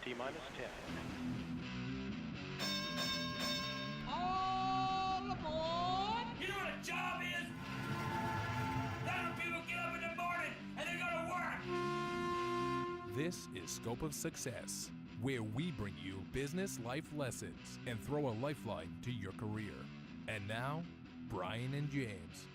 T-minus 10. All aboard! You know what a job is? That's when people get up in the morning and they go to work. This is Scope of Success, where we bring you business life lessons and throw a lifeline to your career. And now, Brian and James.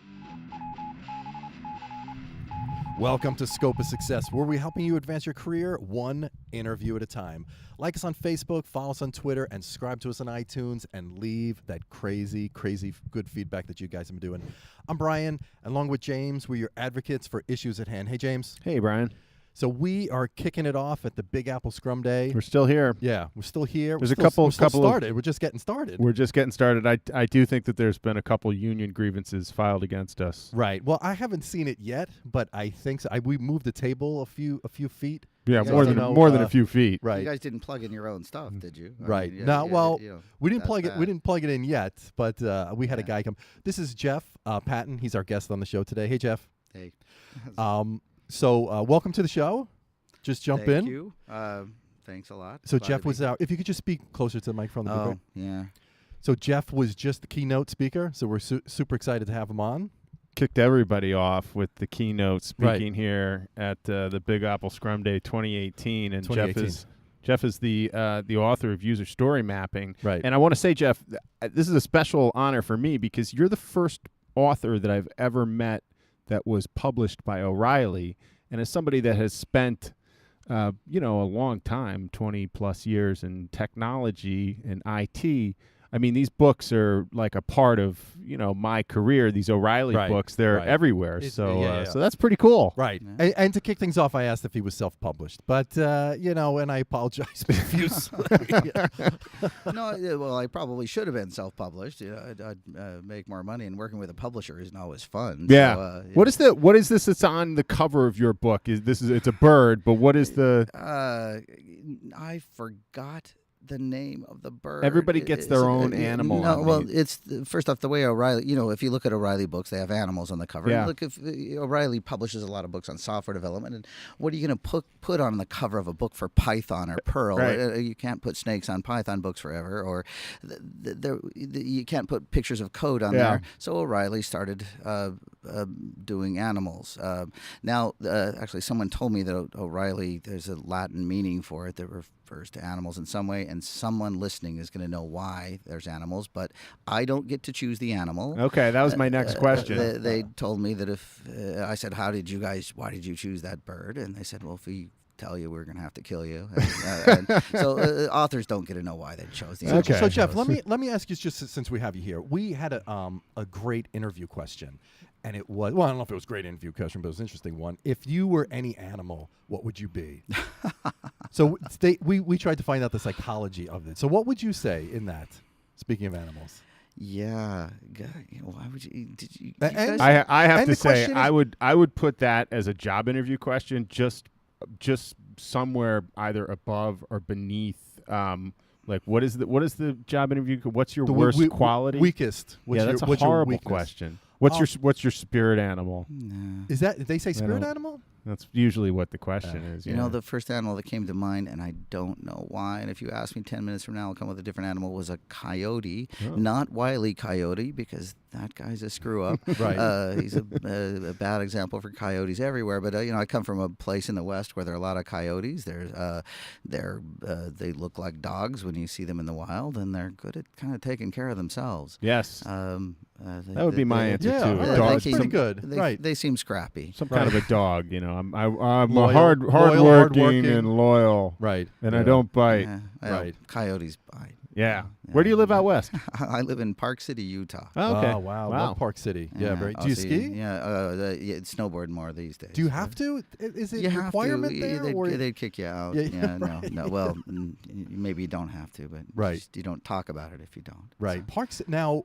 Welcome to Scope of Success, where we're helping you advance your career one interview at a time. Like us on Facebook, follow us on Twitter, and subscribe to us on iTunes, and leave that crazy good feedback that you guys have been doing. I'm Brian, and along with James, we're your advocates for issues at hand. Hey, James. Hey, Brian. So we are kicking it off at the Big Apple Scrum Day. We're still here. Yeah, we're still here. There's we're still started. We're just getting started. We're just getting started. I do think that there's been a couple union grievances filed against us. Right. Well, I haven't seen it yet, but I think so. We moved the table a few feet. Yeah, more than a few feet. Right. You guys didn't plug in your own stuff, did you? Right. We didn't plug it. We didn't plug it in yet, but we had a guy come. This is Jeff Patton. He's our guest on the show today. Hey, Jeff. Hey. So welcome to the show. Just jump in. Thank you. Thanks a lot. So Jeff was out. If you could just speak closer to the microphone. That'd be great. Yeah. So Jeff was just the keynote speaker. So we're super excited to have him on. Kicked everybody off with the keynote speaking here at the Big Apple Scrum Day 2018, and 2018. Jeff is the author of User Story Mapping. Right. And I want to say, Jeff, this is a special honor for me because you're the first author that I've ever met that was published by O'Reilly, and as somebody that has spent a long time, 20 plus years in technology and IT. I mean, these books are like a part of, my career. These O'Reilly books, they're everywhere. So that's pretty cool. Right. Yeah. And to kick things off, I asked if he was self-published. But, and I apologize profusely. No, well, I probably should have been self-published. I'd make more money, and working with a publisher isn't always fun. Yeah. So, What is this that's on the cover of your book? It's a bird, but what is the... I forgot the name of the bird. Everybody gets their own animal. No, well, it's first off the way O'Reilly. If you look at O'Reilly books, they have animals on the cover. Yeah. Look, if O'Reilly publishes a lot of books on software development, and what are you going to put on the cover of a book for Python or Perl? Right. You can't put snakes on Python books forever, or you can't put pictures of code on there. So O'Reilly started doing animals. Now, actually, someone told me that O'Reilly, there's a Latin meaning for it that refers to animals in some way, and someone listening is going to know why there's animals, but I don't get to choose the animal. Okay, that was my next question. They told me that if I said, why did you choose that bird? And they said, well, if we tell you, we're going to have to kill you. So authors don't get to know why they chose the animal. Okay. So Jeff, let me ask you, just since we have you here, we had a great interview question. And it was, I don't know if it was a great interview question, but it was an interesting one. If you were any animal, what would you be? So we tried to find out the psychology of it. So what would you say in that, speaking of animals? Yeah. Why would you? Did you? I have to say, is, I would put that as a job interview question, just somewhere either above or beneath. Like what is the job interview? What's your worst quality? Weakest. That's a horrible question. What's your spirit animal? No. Is that, did they say spirit animal? That's usually what the question is. You know, the first animal that came to mind, and I don't know why, and if you ask me 10 minutes from now, I'll come with a different animal, was a coyote. Not Wile E. Coyote, because that guy's a screw-up. Right. He's a bad example for coyotes everywhere. But, I come from a place in the West where there are a lot of coyotes. They look like dogs when you see them in the wild, and they're good at kind of taking care of themselves. Yes. That would be my answer, too. Yeah, Dog's pretty good. They seem scrappy. Some kind of a dog, I'm Loyal, hardworking and loyal. Right. And I don't bite. Right. Coyotes bite. Yeah. Where do you live out west? I live in Park City, Utah. Oh, okay. Oh, wow. Love Park City. Yeah. Very. Do you ski? Yeah. Snowboard more these days. Do you have to? Is it you a requirement there? They'd kick you out. Yeah, right. No. Well, maybe you don't have to, but you don't talk about it if you don't. Right. So. Parks. Now,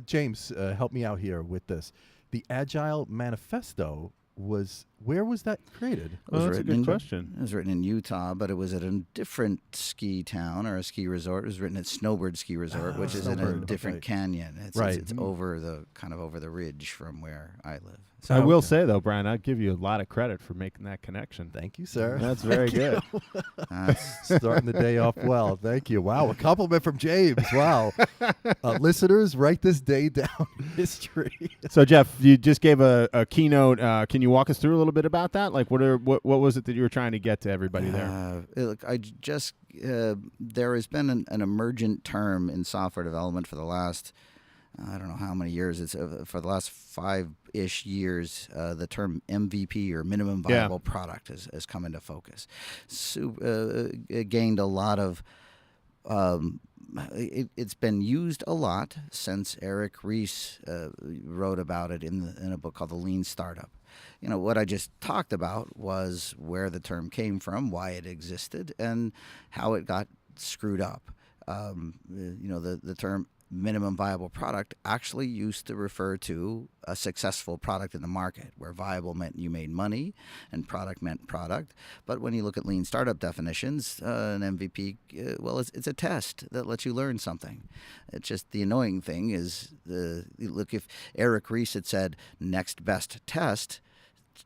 James, help me out here with this. The Agile Manifesto was Where was that created? It was that's a written good question. It was written in Utah, but it was at a different ski town or a ski resort. It was written at Snowbird Ski Resort, which is in a Snowbird, different okay. canyon. It's, Right. it's over the over the ridge from where I live. I will Okay. say though, Brian, I'll give you a lot of credit for making that connection. Thank you, sir. That's very good. Starting the day off well. Thank you. Wow, a compliment from James. Wow. Listeners, write this day down in history. So, Jeff, you just gave a keynote. Can you walk us through a little bit about that? Like, what was it that you were trying to get to everybody there? Look, there has been an emergent term in software development for the last, I don't know how many years. It's for the last 5-ish years. The term MVP or minimum viable product has come into focus. It gained a lot of. It's been used a lot since Eric Ries wrote about it in a book called The Lean Startup. You know, what I just talked about was where the term came from, why it existed, and how it got screwed up. The term minimum viable product actually used to refer to a successful product in the market, where viable meant you made money and product meant product. But when you look at lean startup definitions, an MVP, it's a test that lets you learn something. It's just the annoying thing is, look, if Eric Ries had said next best test,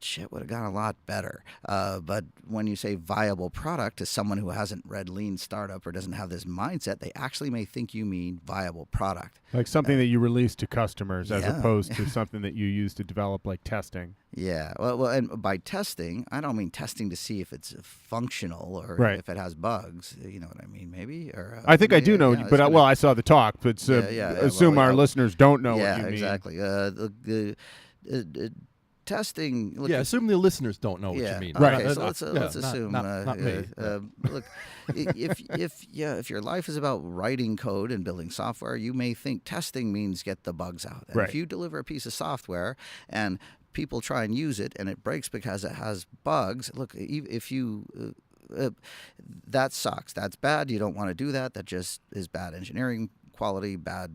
shit would have gone a lot better. But when you say viable product to someone who hasn't read Lean Startup or doesn't have this mindset, they actually may think you mean viable product. Like something that you release to customers as yeah. opposed to something that you use to develop, like testing. Yeah. Well, and by testing, I don't mean testing to see if it's functional or Right. if it has bugs. You know what I mean, maybe? Or I think I do know, but I saw the talk, but assume our listeners don't know what you mean. Exactly. Testing. Look, Assume the listeners don't know what you mean. Right. Okay, so let's assume. Not me. Look, if your life is about writing code and building software, you may think testing means get the bugs out. And Right. if you deliver a piece of software and people try and use it and it breaks because it has bugs, look, if you that sucks. That's bad. You don't want to do that. That just is bad engineering quality, bad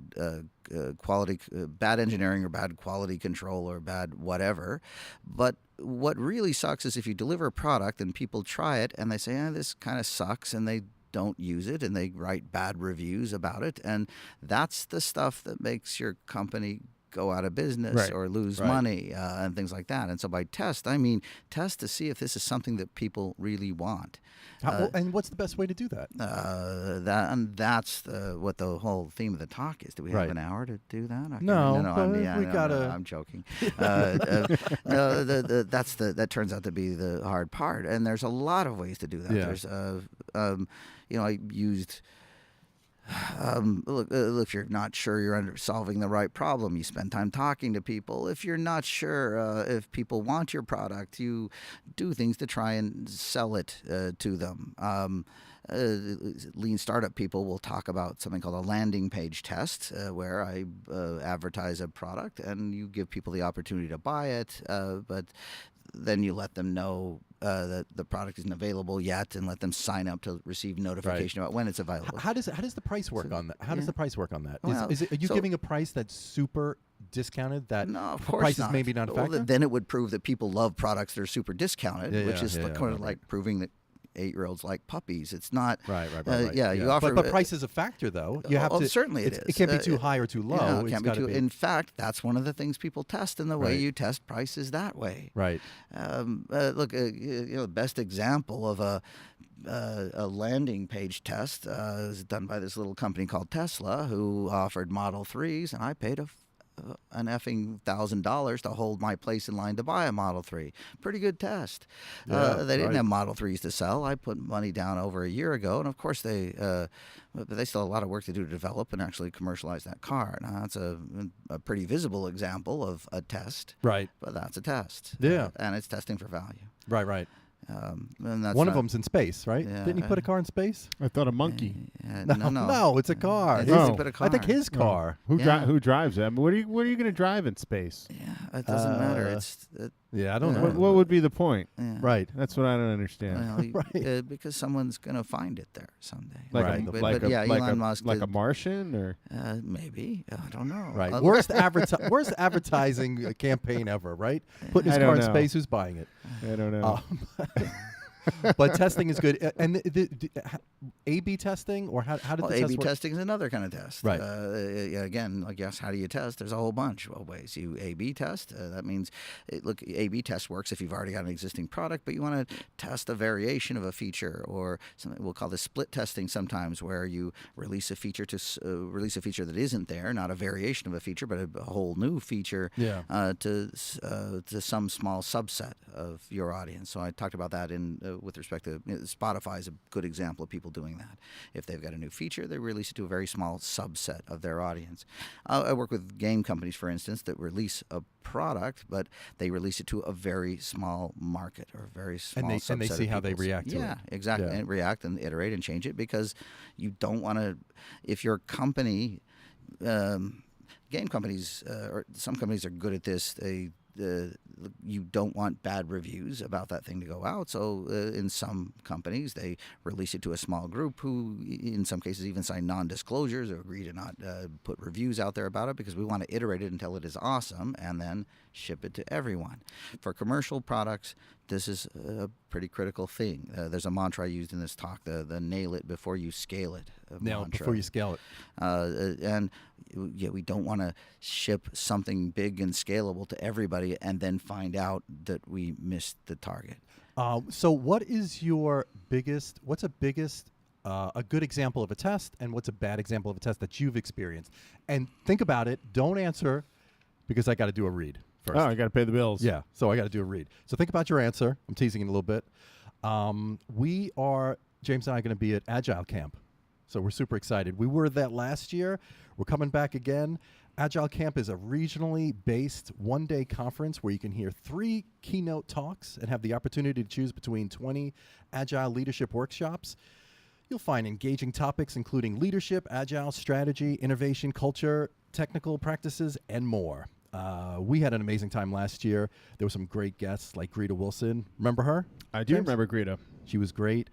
engineering or bad quality control or bad whatever. But what really sucks is if you deliver a product and people try it and they say, this kind of sucks, and they don't use it and they write bad reviews about it. And that's the stuff that makes your company go out of business Right. or lose Right. money and things like that. And so by test, I mean test to see if this is something that people really want. And what's the best way to do that? That's what the whole theme of the talk is. Do we have Right. an hour to do that? Okay. No, No, I'm joking. That turns out to be the hard part, and there's a lot of ways to do that. Yeah. There's, I used. Look, if you're not sure you're solving the right problem, you spend time talking to people. If you're not sure if people want your product, you do things to try and sell it to them. Lean startup people will talk about something called a landing page test, where I advertise a product and you give people the opportunity to buy it, but then you let them know that the product isn't available yet, and let them sign up to receive notification about when it's available. How does the price work on that? How does the price work on that? Well, Are you giving a price that's super discounted? That No, of course price not. is maybe not a Well, factor? then it would prove that people love products that are super discounted, which is kind of like proving that 8-year-olds like puppies. It's not Right. Yeah, you offer, but price is a factor, though. You have to. Certainly it is. It can't be too high or too low. No, it It's can't be gotta too. In fact, that's one of the things people test, and the way Right. you test price is that way. Right. Look, the best example of a landing page test is done by this little company called Tesla, who offered Model 3s, and I paid an effing $1,000 to hold my place in line to buy a Model 3. Pretty good test. They didn't have Model 3s to sell. I put money down over a year ago, and of course they still have a lot of work to do to develop and actually commercialize that car. Now that's a pretty visible example of a test. Right. But that's a test. Yeah. And it's testing for value. Right. And that's One of not- them's in space, right? Yeah, Didn't he put a car in space? I thought a monkey. No, it's a car. It is Oh. but a car. I think his car. Who Yeah. who drives that? What are you going to drive in space? Yeah, it doesn't matter. Yeah, I don't know. What would be the point? Yeah. Right. That's what I don't understand. Well, Right. because someone's going to find it there someday. Like Right. But yeah, Elon Musk like did, a Martian, or maybe. I don't know. Right. Look- Worst advertising campaign ever, right? Putting his I car don't in know. space, who's buying it? I don't know. But testing is good. And the A/B testing, or how did Well, the test A/B work? testing is another kind of test. Right. Again, like yes, how do you test? There's a whole bunch of ways. You A/B test. That means, look, A/B test works if you've already got an existing product, but you want to test a variation of a feature, or something we'll call this split testing sometimes, where you release a feature release a feature that isn't there, not a variation of a feature, but a whole new feature to some small subset of your audience. So I talked about that with respect to Spotify is a good example of people doing that. If they've got a new feature, they release it to a very small subset of their audience. I work with game companies, for instance, that release a product, but they release it to a very small market or a very small subset and they see of how they people's- react to it. Yeah, exactly. Yeah. And react and iterate and change it, because you don't want to, if your company, game companies, or some companies are good at this, you don't want bad reviews about that thing to go out. So in some companies, they release it to a small group who, in some cases, even sign non-disclosures or agree to not put reviews out there about it, because we want to iterate it until it is awesome and then ship it to everyone. For commercial products, this is a pretty critical thing. There's a mantra I used in this talk, the nail it before you scale it Nail it mantra. before you scale it. And we don't want to ship something big and scalable to everybody and then find out that we missed the target. So what is your biggest, a good example of a test, and what's a bad example of a test that you've experienced? And think about it. Don't answer, because I got to do a read first. I got to pay the bills. Yeah, so I got to do a read. So think about your answer. I'm teasing it a little bit. James and I are going to be at Agile Camp. So we're super excited. We were that last year. We're coming back again. Agile Camp is a regionally based one-day conference where you can hear 3 keynote talks and have the opportunity to choose between 20 Agile leadership workshops. You'll find engaging topics including leadership, Agile strategy, innovation, culture, technical practices, and more. We had an amazing time last year. There were some great guests like Greta Wilson. Remember her? I do James? remember Greta. She was great.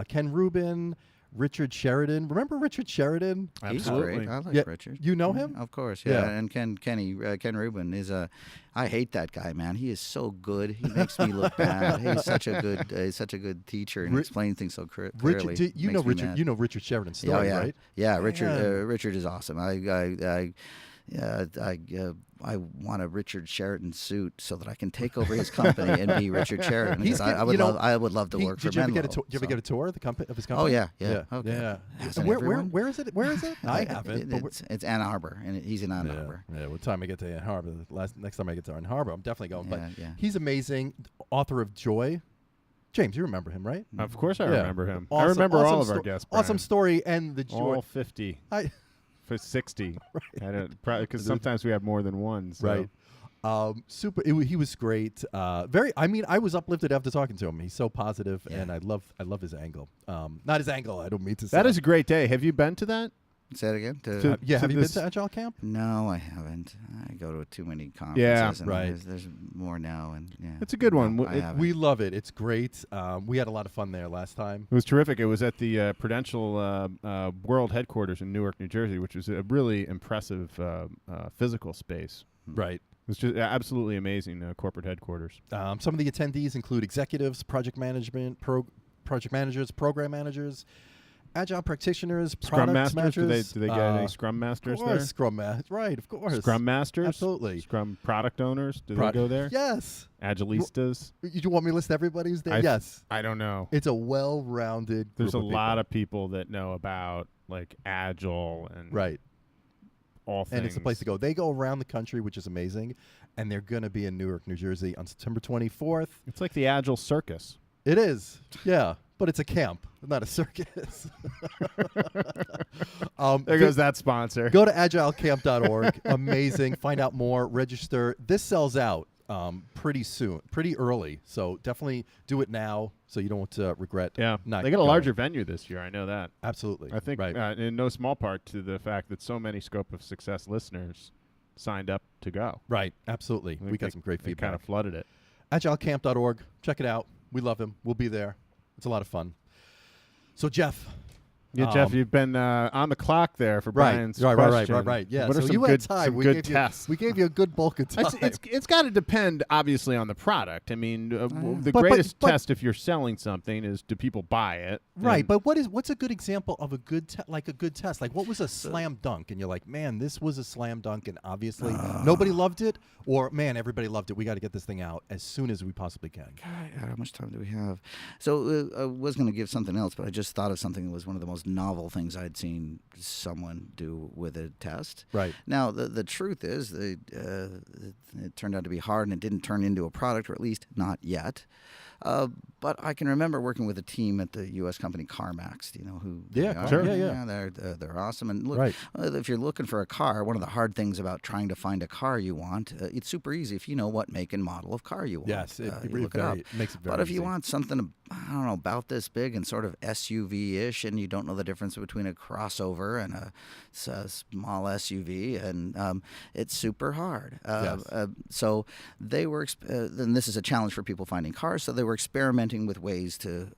Ken Rubin, Richard Sheridan. Remember Richard Sheridan? He's Absolutely. great. I like Yeah, Richard. you know him? Of course, Yeah. yeah. And Ken Rubin is I hate that guy, man. He is so good. He makes me look bad. He's such a good teacher and explains things so clearly. Richard, you know Makes me Richard. mad. You know Richard Sheridan's story, yeah. right? Yeah, Richard. Man. Richard is awesome. I want a Richard Sheridan suit so that I can take over his company and be Richard Sheridan. He's I would love to work for Did you ever Menlo. Did you ever get a tour of of his company? Oh yeah. Okay. Yeah. Hasn't Where everyone? is it? Where is it? I haven't. but It's Ann Arbor, and he's in Ann Arbor. Yeah. What time I get to Ann Arbor? Next time I get to Ann Arbor, I'm definitely going. But Yeah. he's amazing. Author of Joy. James, you remember him, right? Of course I Yeah. remember him. I Awesome- remember all awesome of our sto- guests. Awesome Brian. story and the joy. All 50. For 60. Right. I don't, probably because sometimes we have more than one. So. Right. He was great. I was uplifted after talking to him. He's so positive, and I love his angle. Not his angle. I don't mean to say That is a great day. Have you been to that? Say it again. To- Have you been this- to Agile Camp? No, I haven't. I go to too many conferences. Yeah, and right. There's more now, and yeah. It's a good one. No, I haven't. We love it. It's great. We had a lot of fun there last time. It was terrific. It was at the Prudential World Headquarters in Newark, New Jersey, which was a really impressive physical space. Right. It was just absolutely amazing corporate headquarters. Some of the attendees include executives, project managers, program managers, Agile practitioners, Scrum product masters? managers. Do they get any Scrum masters Of course, there? Scrum Masters. Right, of course. Scrum masters? Absolutely. Scrum product owners? Do they go there? Yes. Agilistas? You want me to list everybody who's there? Yes. I don't know. It's a well-rounded There's a group of lot people. of people that know about like Agile and Right. all things. And it's the place to go. They go around the country, which is amazing. And they're going to be in Newark, New Jersey on September 24th. It's like the Agile circus. It is. Yeah. But it's a camp, not a circus. There goes that sponsor. Go to agilecamp.org. Amazing. Find out more. Register. This sells out pretty soon, pretty early. So definitely do it now so you don't regret. Yeah. Not They got a going. larger venue this year. I know that. Absolutely. I think Right. in no small part to the fact that so many Scope of Success listeners signed up to go. Right. Absolutely. I think We got they- some great They feedback. kind of flooded it. agilecamp.org. Check it out. We love him. We'll be there. It's a lot of fun. So, Jeff. Yeah, Jeff, you've been on the clock there for Brian's right. question. Yeah, What are so some you good, had time. some good tests? We gave you a good bulk of time. It's got to depend, obviously, on the product. I mean, the But- greatest but- test if you're selling something is do people buy it? Right, And- but what's a good example of a good test? Like, what was a slam dunk? And you're like, man, this was a slam dunk, and obviously nobody loved it, or man, everybody loved it. We got to get this thing out as soon as we possibly can. God, how much time do we have? So I was going to give something else, but I just thought of something that was one of the most novel things I'd seen someone do with a test. Right. Now, the truth is it turned out to be hard, and it didn't turn into a product, or at least not yet. But I can remember working with a team at the U.S. company CarMax. Do you know who? Yeah, they are? sure. Yeah. They're awesome. And look, Right. if you're looking for a car, one of the hard things about trying to find a car you want, it's super easy if you know what make and model of car you want. Yes, it you really look it up. makes it very But if easy. you want something, I don't know, about this big and sort of SUV-ish, and you don't know the difference between a crossover and a small SUV, and it's super hard. Yes. So they were, and this is a challenge for people finding cars. So they were experimenting with ways to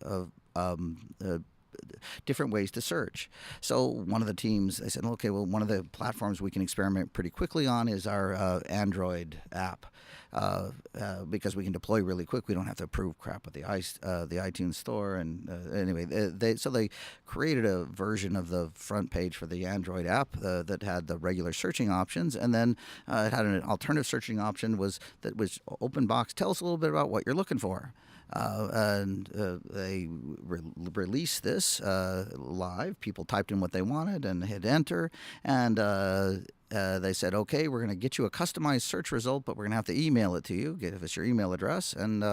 different ways to search. So one of the teams, they said, okay, well, one of the platforms we can experiment pretty quickly on is our Android app. Because we can deploy really quick, we don't have to approve crap at the iTunes store. And anyway, they created a version of the front page for the Android app that had the regular searching options, and then it had an alternative searching option that was open box. Tell us a little bit about what you're looking for. And they released this live. People typed in what they wanted and hit enter, and they said, okay, we're going to get you a customized search result, but we're going to have to email it to you. Give us your email address. And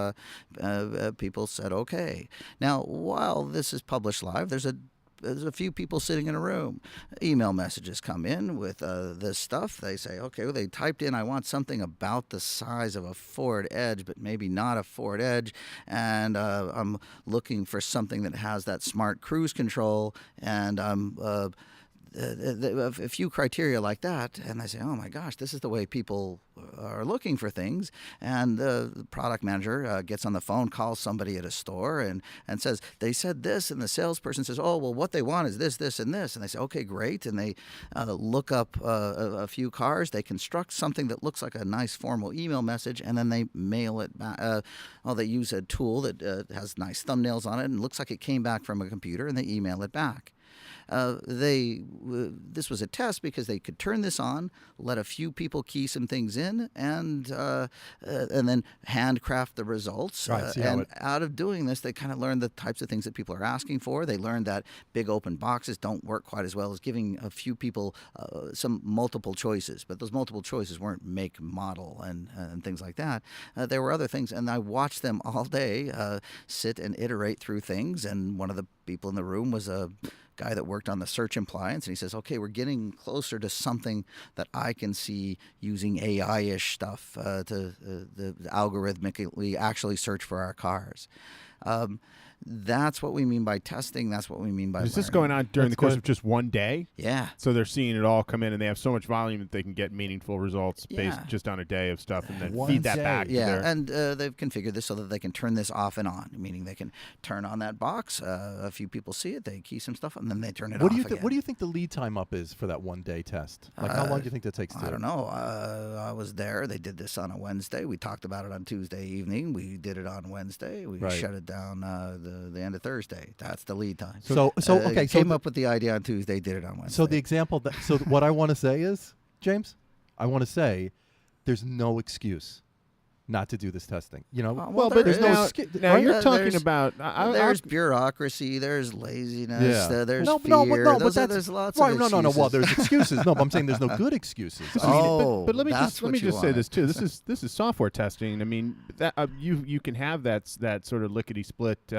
people said, okay. Now, while this is published live, there's a few people sitting in a room. Email messages come in with this stuff. They say, okay, well, they typed in, I want something about the size of a Ford Edge, but maybe not a Ford Edge. And I'm looking for something that has that smart cruise control. And I'm a few criteria like that, and I say, oh my gosh, this is the way people are looking for things. And the product manager gets on the phone, calls somebody at a store, and says, they said this, and the salesperson says, oh, well, what they want is this, this, and this. And they say, okay, great. And they look up a few cars. They construct something that looks like a nice formal email message, and then they mail it back. They use a tool that has nice thumbnails on it and looks like it came back from a computer, and they email it back. This was a test because they could turn this on, let a few people key some things in, and then handcraft the results. Right, and out of doing this, they kind of learned the types of things that people are asking for. They learned that big open boxes don't work quite as well as giving a few people some multiple choices. But those multiple choices weren't make, model, and things like that. There were other things, and I watched them all day sit and iterate through things. And one of the people in the room was a guy that worked on the search appliance, and he says, okay, we're getting closer to something that I can see using AI-ish stuff to algorithmically actually search for our cars. That's what we mean by testing. That's what we mean by Is this learning. going on during That's the course good. of just one day? Yeah. So they're seeing it all come in, and they have so much volume that they can get meaningful results based Yeah. just on a day of stuff, and then One feed that day. back. to Yeah, their- and they've configured this so that they can turn this off and on, meaning they can turn on that box. A few people see it, they key some stuff, and then they turn it What off do you again. what do you think the lead time up is for that one day test? Like, how long do you think that takes? I don't know. I was there. They did this on a Wednesday. We talked about it on Tuesday evening. We did it on Wednesday. We Right. shut it down the end of Thursday. That's the lead time. So okay, so came up with the idea on Tuesday, did it on Wednesday. So the example what I want to say is, James, I want to say there's no excuse not to do this testing. You know, well, but there now, is. now you're Right? talking There's- about. there's bureaucracy, there's laziness, Yeah. there's no, fear. no, but Those are- that's there's lots right. of No, excuses. Well, there's excuses. No, but I'm saying there's no good excuses. I mean, Oh, but let me that's just what you say wanted. this too. This is software testing. I mean, that you can have that sort of lickety split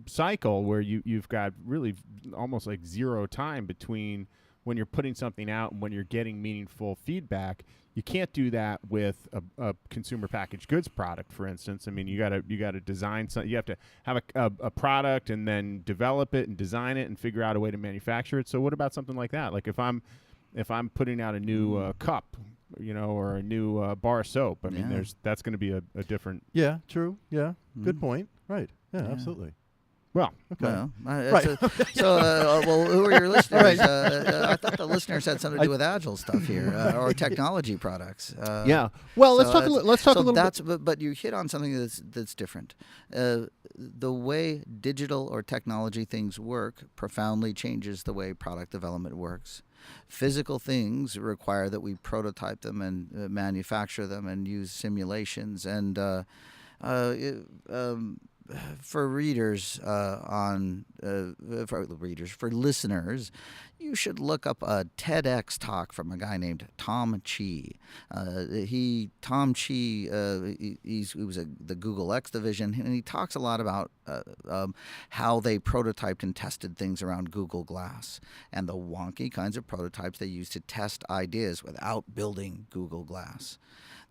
cycle where you've got really almost like zero time between when you're putting something out and when you're getting meaningful feedback. You can't do that with a consumer packaged goods product, for instance. I mean, you gotta design something. You have to have a product and then develop it and design it and figure out a way to manufacture it. So what about something like that? Like if I'm putting out a new cup, or a new bar of soap. I mean, Yeah. that's going to be a different. Yeah, true. Yeah, good point. Right. Yeah, absolutely. Well, Okay. Well, Right. well, who are your listeners? I thought the listeners had something to do with Agile stuff here, or technology products. yeah. Well, let's talk. Let's talk a so little that's, bit. But you hit on something that's different. The way digital or technology things work profoundly changes the way product development works. Physical things require that we prototype them and manufacture them and use simulations and. For readers for listeners, you should look up a TEDx talk from a guy named Tom Chi. He was the Google X division, and he talks a lot about how they prototyped and tested things around Google Glass and the wonky kinds of prototypes they used to test ideas without building Google Glass.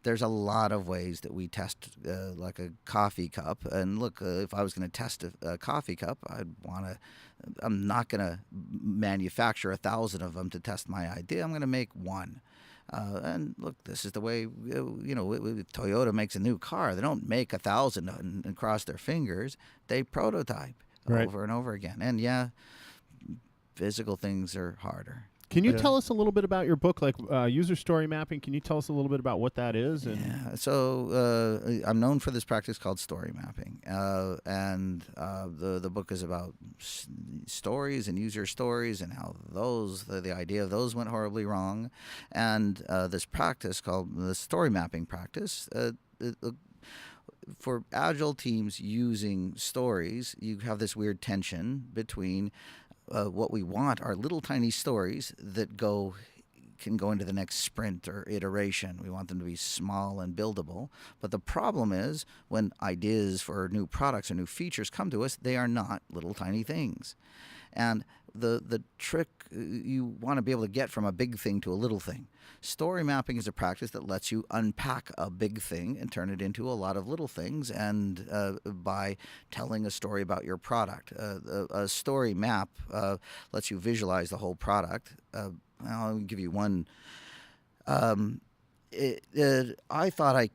There's a lot of ways that we test like a coffee cup. And look, if I was going to test a coffee cup, I'm not going to manufacture 1,000 of them to test my idea. I'm going to make one. And look, this is the way, Toyota makes a new car. They don't make 1,000 and cross their fingers. They prototype over and over again. And yeah, physical things are harder. Can you tell us a little bit about your book, like user story mapping? Can you tell us a little bit about what that is? Yeah, so I'm known for this practice called story mapping, and the book is about stories and user stories and how the idea of those went horribly wrong, and this practice called the story mapping practice. For agile teams using stories, you have this weird tension between what we want are little tiny stories that can go into the next sprint or iteration. We want them to be small and buildable. But the problem is when ideas for new products or new features come to us, they are not little tiny things. And the trick you want to be able to get from a big thing to a little thing. Story mapping is a practice that lets you unpack a big thing and turn it into a lot of little things, and by telling a story about your product. A story map lets you visualize the whole product. I'll give you one. I thought I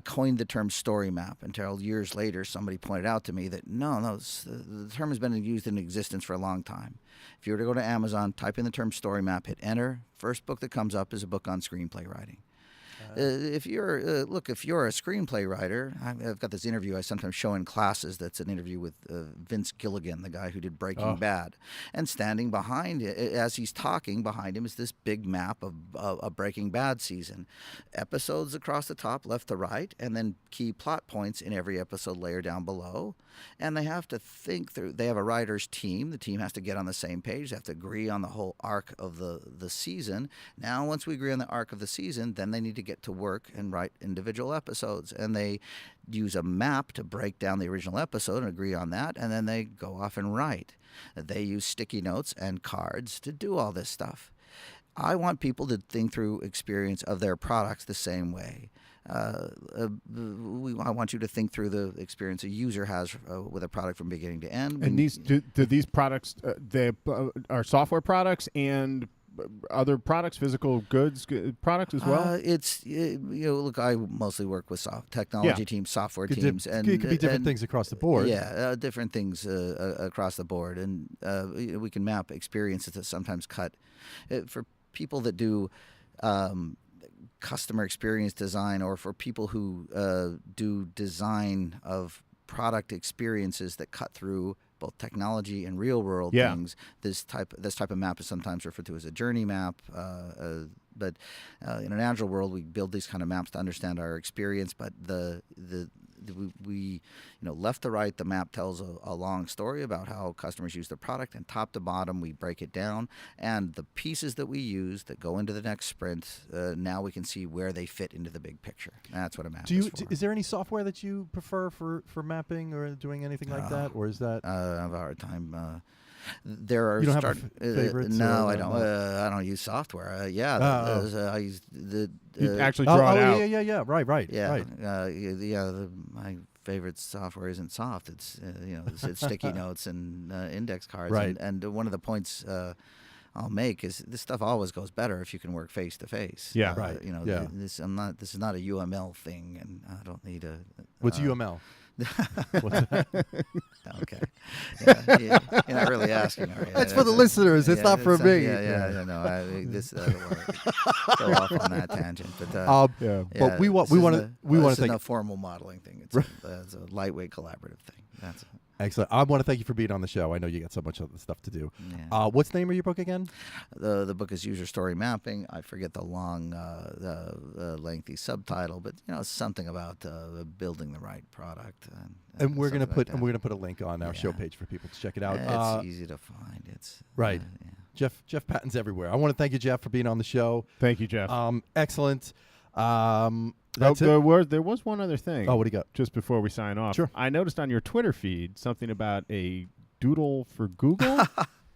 coined the term story map until years later somebody pointed out to me that the term has been used in existence for a long time. If you were to go to Amazon, type in the term story map, hit enter, first book that comes up is a book on screenplay writing. If you're a screenplay writer, I've got this interview I sometimes show in classes. That's an interview with Vince Gilligan, the guy who did Breaking Bad, and standing behind it, as he's talking, behind him is this big map of a Breaking Bad season, episodes across the top, left to right, and then key plot points in every episode layer down below. And they have to think through. They have a writer's team. The team has to get on the same page. They have to agree on the whole arc of the season. Now, once we agree on the arc of the season, then they need to get to work and write individual episodes. And they use a map to break down the original episode and agree on that. And then they go off and write. They use sticky notes and cards to do all this stuff. I want people to think through experience of their products the same way. I want you to think through the experience a user has with a product from beginning to end. And do these products, they are software products and other products, physical goods products as well? Look, I mostly work with technology teams, software teams, and it could be different things across the board. Yeah, different things across the board, and we can map experiences that sometimes cut for people that do. Customer experience design, or for people who do design of product experiences that cut through both technology and real world things. This type of map is sometimes referred to as a journey map. But in an agile world, we build these kind of maps to understand our experience. But we left to right, the map tells a long story about how customers use the product, and top to bottom we break it down, and the pieces that we use that go into the next sprint, now we can see where they fit into the big picture. That's what a map is for. Is there any software that you prefer for mapping or doing anything like that, or is that? I have a hard time. There are you don't have favorites? No, I don't. I don't use software. I use the. You actually draw it out. Yeah. Right. Yeah. My favorite software isn't soft. It's it's sticky notes and index cards. Right. And one of the points I'll make is this stuff always goes better if you can work face to face. Yeah. Right. You know, Yeah. this is not a UML thing, and I don't need a. What's UML? Okay. Yeah, you're not really asking, are you? That's for the listeners. It's not for me. Yeah. No, this doesn't work. Go off on that tangent, but But we want to This thank. isn't a formal modeling thing. It's a lightweight collaborative thing. That's it. Excellent. I want to thank you for being on the show. I know you got so much other stuff to do. Yeah. What's the name of your book again? The book is User Story Mapping. I forget the long, lengthy subtitle, but it's something about building the right product. And we're gonna something like that. put a link on our show page for people to check it out. It's easy to find. It's right. yeah. Jeff Patton's everywhere. I want to thank you, Jeff, for being on the show. Thank you, Jeff. Excellent. That's it. There was one other thing. Oh, what do you got? Just before we sign off. Sure. I noticed on your Twitter feed something about a doodle for Google.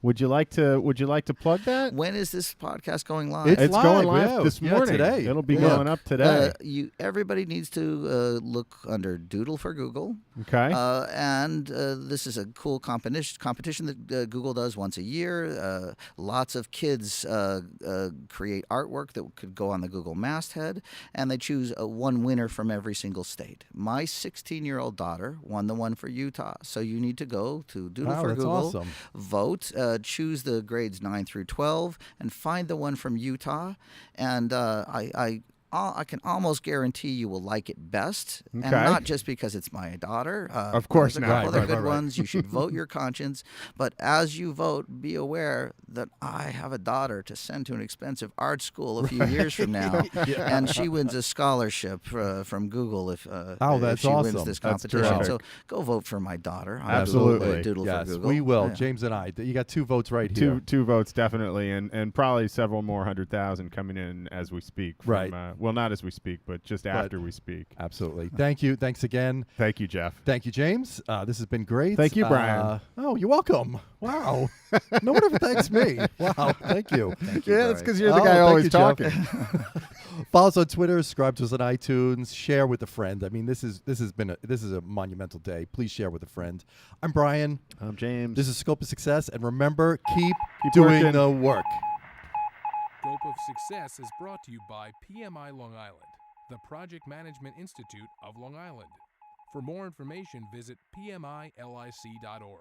Would you like to plug that? When is this podcast going live? It's live, going live yeah. this Yeah, morning. today. It'll be Yeah. going up today. Everybody needs to look under Doodle for Google. Okay. And this is a cool competition that Google does once a year. Lots of kids create artwork that could go on the Google masthead, and they choose one winner from every single state. My 16-year-old daughter won the one for Utah. So you need to go to Doodle for that's Google, awesome. vote, choose the grades 9 through 12, and find the one from Utah. And I can almost guarantee you will like it best, and Okay. not just because it's my daughter. Of course there's a not. couple other Right, good right, right. ones. You should vote your conscience, but as you vote, be aware that I have a daughter to send to an expensive art school a few years from now, and she wins a scholarship from Google if that's she awesome. wins this That's competition. terrific. So go vote for my daughter. on Absolutely. Doodle Yes, for Google. we will. Yeah. James and I. You got 2 votes right here. Two votes definitely, and probably several more 100,000 coming in as we speak. From, Right. well, not as we speak, but just after we speak. Absolutely. Thank you. Thanks again. Thank you, Jeff. Thank you, James. This has been great. Thank you, Brian. Oh, you're welcome. Wow. No one ever thanks me. Wow. Thank you. Thank you, Yeah, that's Brian. because you're the Oh, guy thank always you, Jeff. talking. Follow us on Twitter. Subscribe to us on iTunes. Share with a friend. I mean, this is a monumental day. Please share with a friend. I'm Brian. I'm James. This is Scope of Success, and remember, keep Keep doing working. the work. Scope of Success is brought to you by PMI Long Island, the Project Management Institute of Long Island. For more information, visit pmilic.org.